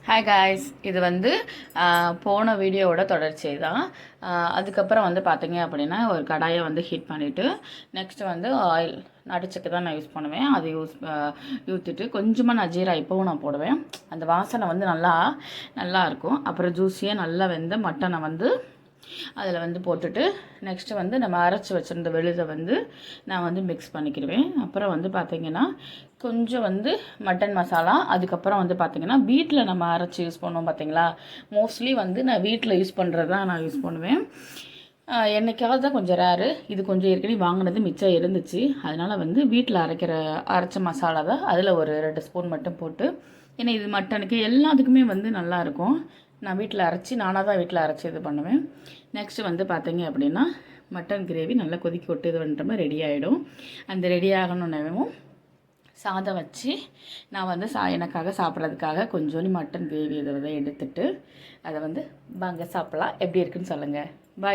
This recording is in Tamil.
ஹாய் காய்ஸ், இது வந்து போன வீடியோவோட தொடர்ச்சி தான். அதுக்கப்புறம் வந்து பார்த்தீங்க அப்படின்னா ஒரு கடாயை வந்து ஹீட் பண்ணிவிட்டு நெக்ஸ்ட்டு வந்து ஆயில் நடிச்சுக்கு தான் நான் யூஸ் பண்ணுவேன். அது ஊற்றிட்டு கொஞ்சமாக நான் ஜீரா இப்போவும் நான் போடுவேன். அந்த வாசனை வந்து நல்லா இருக்கும். அப்புறம் ஜூஸியாக நல்லா வெந்த மட்டனை வந்து அதில் வந்து போட்டுட்டு நெக்ஸ்ட்டு வந்து நம்ம அரைச்சி வச்சுருந்த விழுதை வந்து நான் வந்து மிக்ஸ் பண்ணிக்கிடுவேன். அப்புறம் வந்து பார்த்திங்கன்னா கொஞ்சம் வந்து மட்டன் மசாலா, அதுக்கப்புறம் வந்து பார்த்திங்கன்னா வீட்டில் நம்ம அரைச்சி யூஸ் பண்ணுவோம் பார்த்திங்களா. மோஸ்ட்லி வந்து நான் வீட்டில் யூஸ் பண்ணுறது தான் நான் யூஸ் பண்ணுவேன். என்னைக்காவது தான் கொஞ்சம் ரேரு. இது கொஞ்சம் ஏற்கனவே வாங்கினது மிச்சம் இருந்துச்சு. அதனால் வந்து வீட்டில் அரைச்ச மசாலா தான் அதில் ஒரு 2 ஸ்பூன் மட்டும் போட்டு, ஏன்னா இது மட்டனுக்கு எல்லாத்துக்குமே வந்து நல்லாயிருக்கும். நான் நானாக தான் வீட்டில் அரைச்சி இது பண்ணுவேன். நெக்ஸ்ட்டு வந்து பார்த்தீங்க அப்படின்னா மட்டன் கிரேவி நல்லா கொதிக்க விட்டு இது பண்ணுற மாதிரி ரெடி ஆகிடும். அந்த ரெடி ஆகணுன்னவும் சாதம் வச்சு நான் வந்து எனக்காக சாப்பிட்றதுக்காக கொஞ்சோண்டு மட்டன் கிரேவி இதை எடுத்துட்டு அதை வந்து வாங்க சாப்பிட்லாம். எப்படி இருக்குன்னு சொல்லுங்கள். பாய்.